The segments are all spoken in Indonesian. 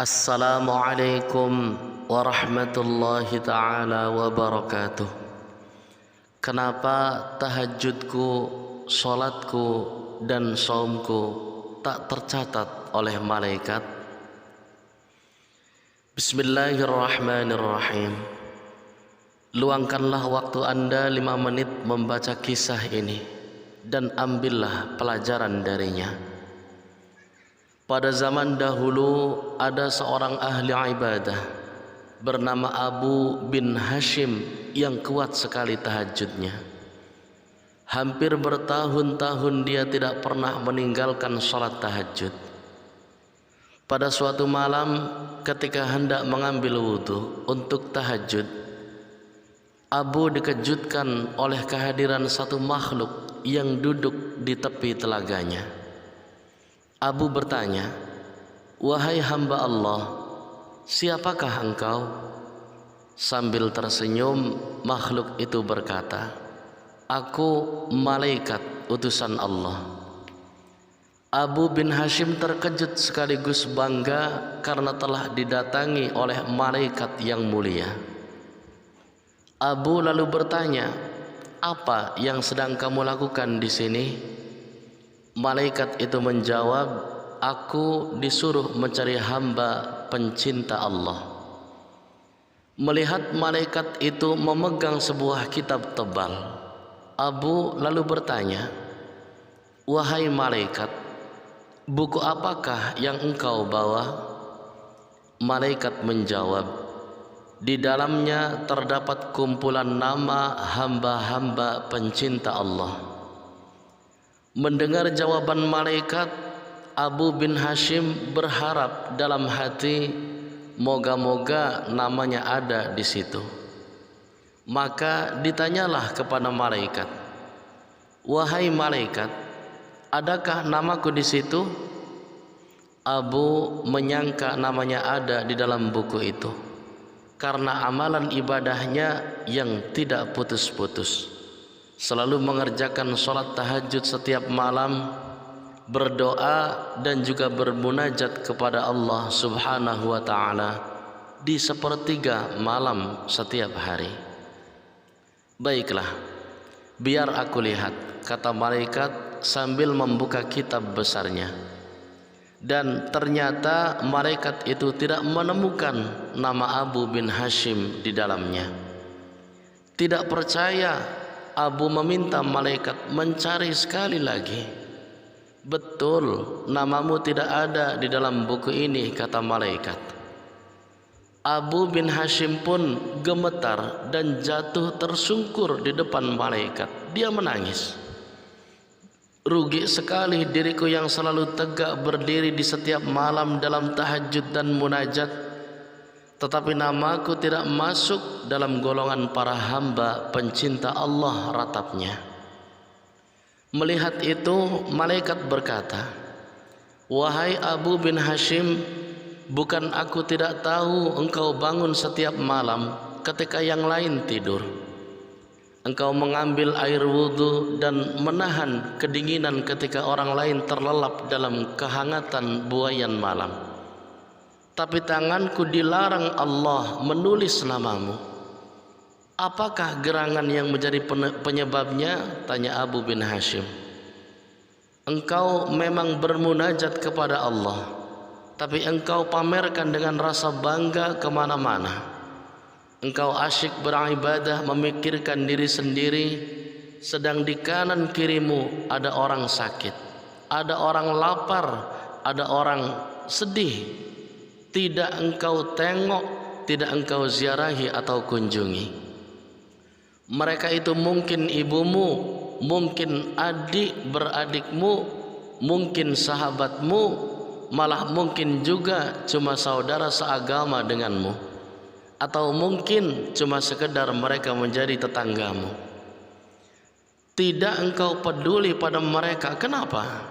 Assalamualaikum warahmatullahi ta'ala wabarakatuh. Kenapa tahajudku, sholatku, dan saumku tak tercatat oleh malaikat? Bismillahirrahmanirrahim. Luangkanlah waktu Anda 5 menit membaca kisah ini dan ambillah pelajaran darinya. Pada zaman dahulu ada seorang ahli ibadah bernama Abu bin Hashim yang kuat sekali tahajudnya. Hampir bertahun-tahun dia tidak pernah meninggalkan sholat tahajud. Pada suatu malam ketika hendak mengambil wudhu untuk tahajud, Abu dikejutkan oleh kehadiran satu makhluk yang duduk di tepi telaganya. Abu bertanya, "Wahai hamba Allah, siapakah engkau?" Sambil tersenyum, makhluk itu berkata, "Aku malaikat utusan Allah." Abu bin Hashim terkejut sekaligus bangga karena telah didatangi oleh malaikat yang mulia. Abu lalu bertanya, "Apa yang sedang kamu lakukan di sini?" Malaikat itu menjawab, "Aku disuruh mencari hamba pencinta Allah." Melihat malaikat itu memegang sebuah kitab tebal, Abu lalu bertanya, "Wahai malaikat, buku apakah yang engkau bawa?" Malaikat menjawab, "Di dalamnya terdapat kumpulan nama hamba-hamba pencinta Allah." Mendengar jawaban malaikat, Abu bin Hashim berharap dalam hati, moga-moga namanya ada di situ. Maka ditanyalah kepada malaikat, "Wahai malaikat, adakah namaku di situ?" Abu menyangka namanya ada di dalam buku itu karena amalan ibadahnya yang tidak putus-putus. Selalu mengerjakan sholat tahajud setiap malam, berdoa dan juga bermunajat kepada Allah subhanahu wa ta'ala di sepertiga malam setiap hari. "Baiklah, biar aku lihat," kata malaikat sambil membuka kitab besarnya. Dan ternyata malaikat itu tidak menemukan nama Abu bin Hashim di dalamnya. Tidak percaya, Abu meminta malaikat mencari sekali lagi. "Betul, namamu tidak ada di dalam buku ini," kata malaikat. Abu bin Hashim pun gemetar dan jatuh tersungkur di depan malaikat. Dia menangis. "Rugi sekali diriku yang selalu tegak berdiri di setiap malam dalam tahajud dan munajat, tetapi namaku tidak masuk dalam golongan para hamba pencinta Allah," ratapnya. Melihat itu, malaikat berkata, "Wahai Abu bin Hashim, bukan aku tidak tahu engkau bangun setiap malam ketika yang lain tidur. Engkau mengambil air wudhu dan menahan kedinginan ketika orang lain terlelap dalam kehangatan buayan malam. Tapi tanganku dilarang Allah menulis namamu. Apakah gerangan yang menjadi penyebabnya?" tanya Abu bin Hashim. "Engkau memang bermunajat kepada Allah, tapi engkau pamerkan dengan rasa bangga kemana-mana. Engkau asyik beribadah memikirkan diri sendiri, sedang di kanan kirimu ada orang sakit, ada orang lapar, ada orang sedih. Tidak engkau tengok, tidak engkau ziarahi atau kunjungi. Mereka itu mungkin ibumu, mungkin adik-beradikmu, mungkin sahabatmu, malah mungkin juga cuma saudara seagama denganmu, atau mungkin cuma sekedar mereka menjadi tetanggamu. Tidak engkau peduli pada mereka. Kenapa?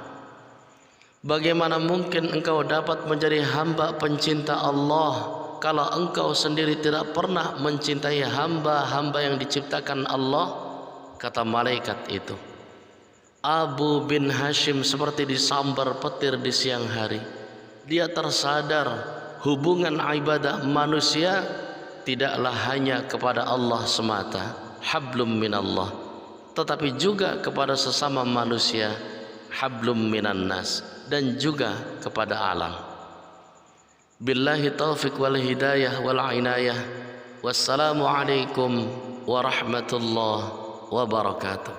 Bagaimana mungkin engkau dapat menjadi hamba pencinta Allah kalau engkau sendiri tidak pernah mencintai hamba-hamba yang diciptakan Allah?" kata malaikat itu. Abu bin Hashim seperti disambar petir di siang hari. Dia tersadar hubungan ibadah manusia tidaklah hanya kepada Allah semata, hablum minallah, tetapi juga kepada sesama manusia, hablum minan nas, dan juga kepada alam. Billahi taufiq wal hidayah wal inayah. Wassalamu alaikum warahmatullahi wabarakatuh.